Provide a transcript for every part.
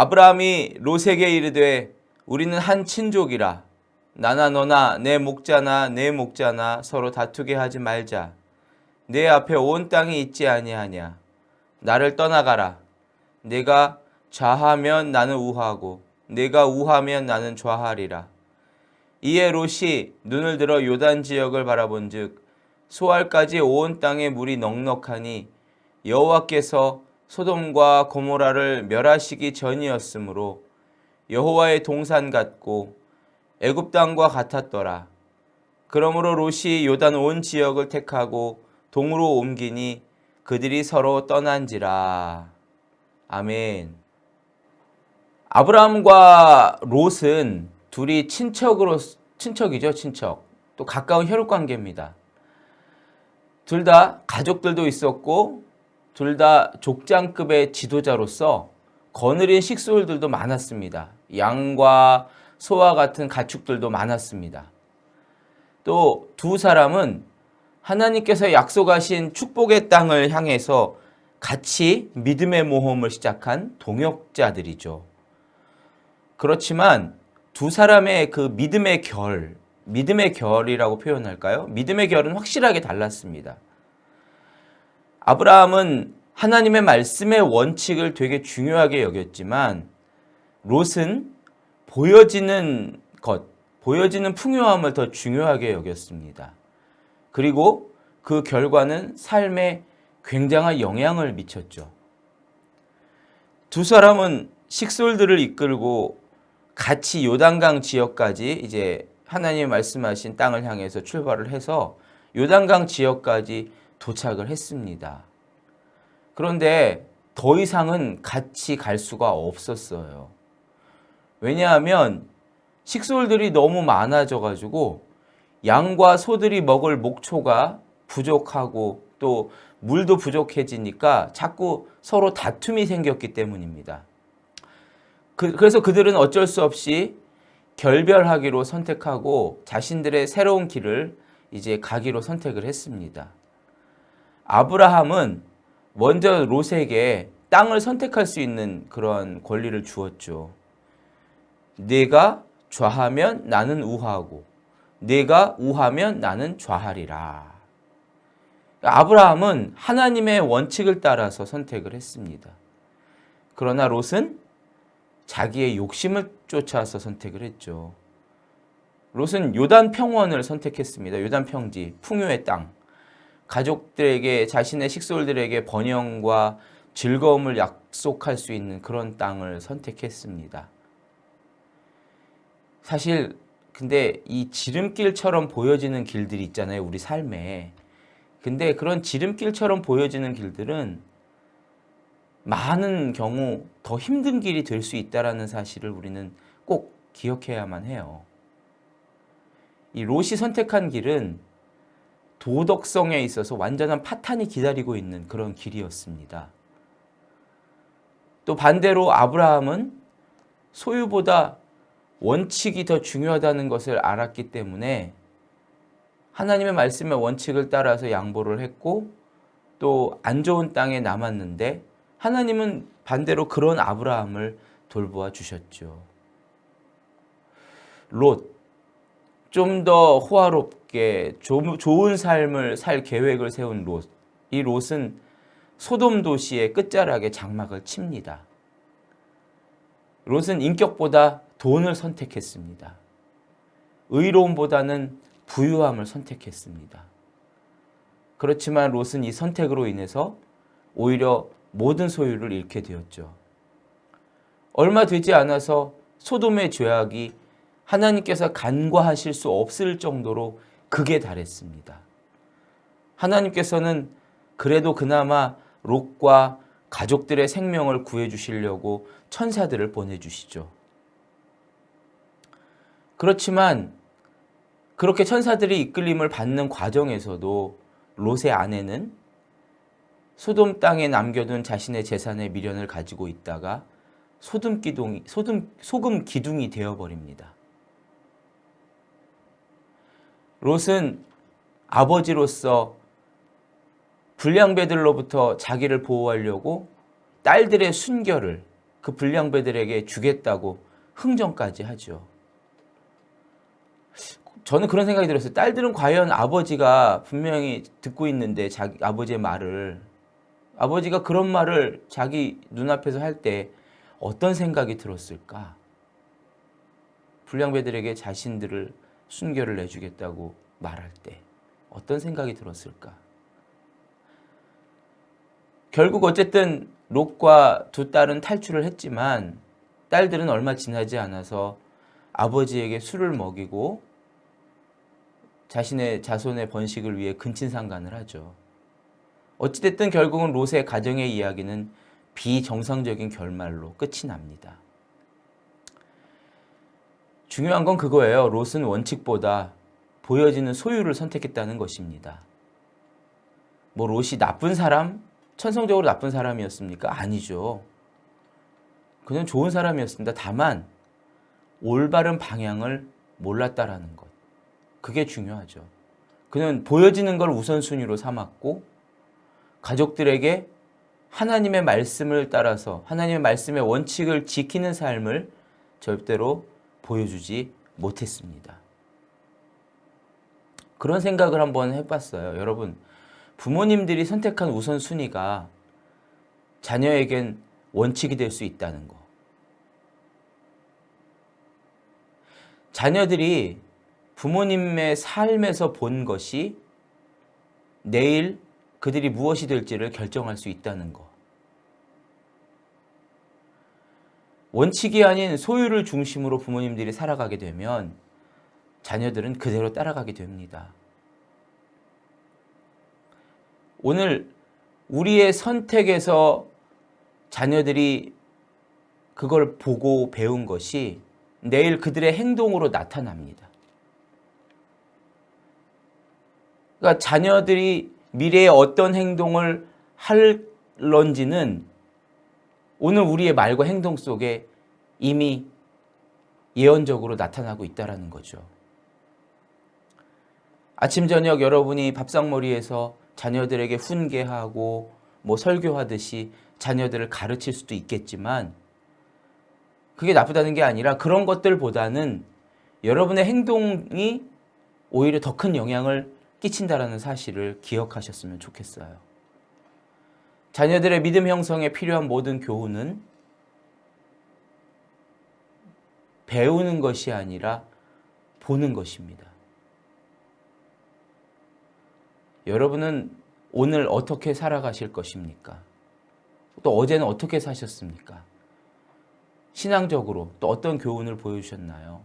아브라함이 롯에게 이르되 우리는 한 친족이라 나나 너나 내 목자나 내 목자나 서로 다투게 하지 말자. 내 앞에 온 땅이 있지 아니하냐. 나를 떠나가라. 내가 좌하면 나는 우하고 내가 우하면 나는 좌하리라. 이에 롯이 눈을 들어 요단 지역을 바라본즉 소알까지 온 땅에 물이 넉넉하니 여호와께서 소돔과 고모라를 멸하시기 전이었으므로 여호와의 동산 같고 애굽 땅과 같았더라. 그러므로 롯이 요단 온 지역을 택하고 동으로 옮기니 그들이 서로 떠난지라. 아멘. 아브라함과 롯은 둘이 친척이죠, 친척. 또 가까운 혈육 관계입니다. 둘 다 가족들도 있었고 둘 다 족장급의 지도자로서 거느린 식솔들도 많았습니다. 양과 소와 같은 가축들도 많았습니다. 또 두 사람은 하나님께서 약속하신 축복의 땅을 향해서 같이 믿음의 모험을 시작한 동역자들이죠. 그렇지만 두 사람의 그 믿음의 결이라고 표현할까요? 믿음의 결은 확실하게 달랐습니다. 아브라함은 하나님의 말씀의 원칙을 되게 중요하게 여겼지만 롯은 보여지는 풍요함을 더 중요하게 여겼습니다. 그리고 그 결과는 삶에 굉장한 영향을 미쳤죠. 두 사람은 식솔들을 이끌고 같이 요단강 지역까지 이제 하나님이 말씀하신 땅을 향해서 출발을 해서 요단강 지역까지 도착을 했습니다. 그런데 더 이상은 같이 갈 수가 없었어요. 왜냐하면 식솔들이 너무 많아져가지고 양과 소들이 먹을 목초가 부족하고 또 물도 부족해지니까 자꾸 서로 다툼이 생겼기 때문입니다. 그래서 그들은 어쩔 수 없이 결별하기로 선택하고 자신들의 새로운 길을 이제 가기로 선택을 했습니다. 아브라함은 먼저 롯에게 땅을 선택할 수 있는 그런 권리를 주었죠. 네가 좌하면 나는 우하고 네가 우하면 나는 좌하리라. 아브라함은 하나님의 원칙을 따라서 선택을 했습니다. 그러나 롯은 자기의 욕심을 쫓아서 선택을 했죠. 롯은 요단 평원을 선택했습니다. 요단 평지, 풍요의 땅. 가족들에게, 자신의 식솔들에게 번영과 즐거움을 약속할 수 있는 그런 땅을 선택했습니다. 사실 근데 이 지름길처럼 보여지는 길들이 있잖아요, 우리 삶에. 근데 그런 지름길처럼 보여지는 길들은 많은 경우 더 힘든 길이 될 수 있다는 사실을 우리는 꼭 기억해야만 해요. 이 롯이 선택한 길은 도덕성에 있어서 완전한 파탄이 기다리고 있는 그런 길이었습니다. 또 반대로 아브라함은 소유보다 원칙이 더 중요하다는 것을 알았기 때문에 하나님의 말씀의 원칙을 따라서 양보를 했고 또 안 좋은 땅에 남았는데 하나님은 반대로 그런 아브라함을 돌보아 주셨죠. 롯, 좀 더 호화롭게 좋은 삶을 살 계획을 세운 롯. 이 롯은 소돔 도시의 끝자락에 장막을 칩니다. 롯은 인격보다 돈을 선택했습니다. 의로움보다는 부유함을 선택했습니다. 그렇지만 롯은 이 선택으로 인해서 오히려 모든 소유를 잃게 되었죠. 얼마 되지 않아서 소돔의 죄악이 하나님께서 간과하실 수 없을 정도로 극에 달했습니다. 하나님께서는 그래도 그나마 롯과 가족들의 생명을 구해주시려고 천사들을 보내주시죠. 그렇지만 그렇게 천사들이 이끌림을 받는 과정에서도 롯의 아내는 소돔 땅에 남겨둔 자신의 재산의 미련을 가지고 있다가 소금 기둥이 되어버립니다. 롯은 아버지로서 불량배들로부터 자기를 보호하려고 딸들의 순결을 그 불량배들에게 주겠다고 흥정까지 하죠. 저는 그런 생각이 들었어요. 딸들은 과연 아버지가 분명히 듣고 있는데 자기 아버지의 말을 아버지가 그런 말을 자기 눈앞에서 할 때 어떤 생각이 들었을까? 불량배들에게 자신들을 순교를 내주겠다고 말할 때 어떤 생각이 들었을까? 결국 어쨌든 롯과 두 딸은 탈출을 했지만 딸들은 얼마 지나지 않아서 아버지에게 술을 먹이고 자신의 자손의 번식을 위해 근친상간을 하죠. 어찌됐든 결국은 롯의 가정의 이야기는 비정상적인 결말로 끝이 납니다. 중요한 건 그거예요. 롯은 원칙보다 보여지는 소유를 선택했다는 것입니다. 뭐 롯이 나쁜 사람? 천성적으로 나쁜 사람이었습니까? 아니죠. 그는 좋은 사람이었습니다. 다만 올바른 방향을 몰랐다라는 것. 그게 중요하죠. 그는 보여지는 걸 우선순위로 삼았고 가족들에게 하나님의 말씀을 따라서 하나님의 말씀의 원칙을 지키는 삶을 절대로 보여주지 못했습니다. 그런 생각을 한번 해봤어요. 여러분, 부모님들이 선택한 우선순위가 자녀에겐 원칙이 될 수 있다는 거. 자녀들이 부모님의 삶에서 본 것이 내일 그들이 무엇이 될지를 결정할 수 있다는 거. 원칙이 아닌 소유를 중심으로 부모님들이 살아가게 되면 자녀들은 그대로 따라가게 됩니다. 오늘 우리의 선택에서 자녀들이 그걸 보고 배운 것이 내일 그들의 행동으로 나타납니다. 그러니까 자녀들이 미래에 어떤 행동을 할런지는 오늘 우리의 말과 행동 속에 이미 예언적으로 나타나고 있다는 거죠. 아침 저녁 여러분이 밥상머리에서 자녀들에게 훈계하고 뭐 설교하듯이 자녀들을 가르칠 수도 있겠지만 그게 나쁘다는 게 아니라 그런 것들보다는 여러분의 행동이 오히려 더 큰 영향을 끼친다라는 사실을 기억하셨으면 좋겠어요. 자녀들의 믿음 형성에 필요한 모든 교훈은 배우는 것이 아니라 보는 것입니다. 여러분은 오늘 어떻게 살아가실 것입니까? 또 어제는 어떻게 사셨습니까? 신앙적으로 또 어떤 교훈을 보여주셨나요?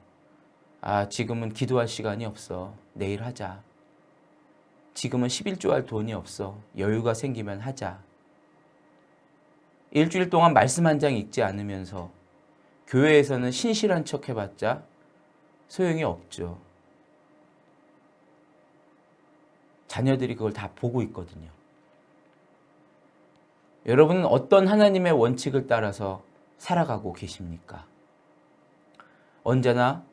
아, 지금은 기도할 시간이 없어. 내일 하자. 지금은 11조 할 돈이 없어. 여유가 생기면 하자. 일주일 동안 말씀 한 장 읽지 않으면서 교회에서는 신실한 척 해봤자 소용이 없죠. 자녀들이 그걸 다 보고 있거든요. 여러분은 어떤 하나님의 원칙을 따라서 살아가고 계십니까? 언제나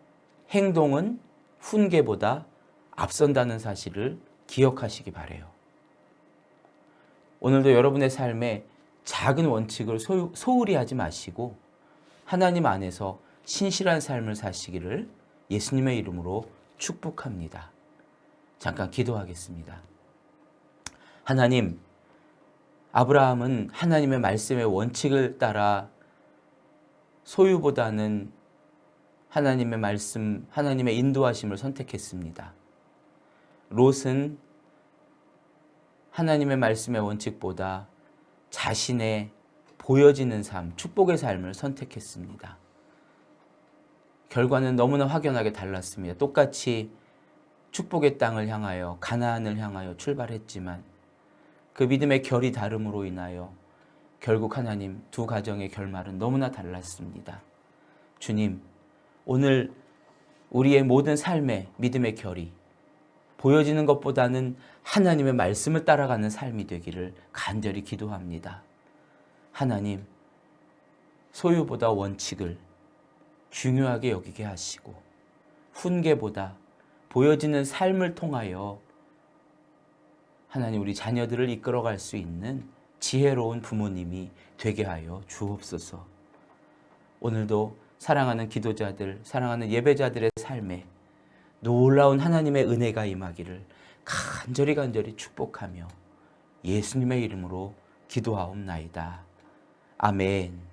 행동은 훈계보다 앞선다는 사실을 기억하시기 바라요. 오늘도 여러분의 삶에 작은 원칙을 소홀히 하지 마시고 하나님 안에서 신실한 삶을 사시기를 예수님의 이름으로 축복합니다. 잠깐 기도하겠습니다. 하나님, 아브라함은 하나님의 말씀의 원칙을 따라 소유보다는 하나님의 말씀, 하나님의 인도하심을 선택했습니다. 롯은 하나님의 말씀의 원칙보다 자신의 보여지는 삶, 축복의 삶을 선택했습니다. 결과는 너무나 확연하게 달랐습니다. 똑같이 축복의 땅을 향하여 가나안을 향하여 출발했지만 그 믿음의 결이 다름으로 인하여 결국 하나님 두 가정의 결말은 너무나 달랐습니다. 주님, 오늘 우리의 모든 삶의 믿음의 결이 보여지는 것보다는 하나님의 말씀을 따라가는 삶이 되기를 간절히 기도합니다. 하나님, 소유보다 원칙을 중요하게 여기게 하시고 훈계보다 보여지는 삶을 통하여 하나님 우리 자녀들을 이끌어갈 수 있는 지혜로운 부모님이 되게 하여 주옵소서. 오늘도 사랑하는 기도자들, 사랑하는 예배자들의 삶에 놀라운 하나님의 은혜가 임하기를 간절히 축복하며 예수님의 이름으로 기도하옵나이다. 아멘.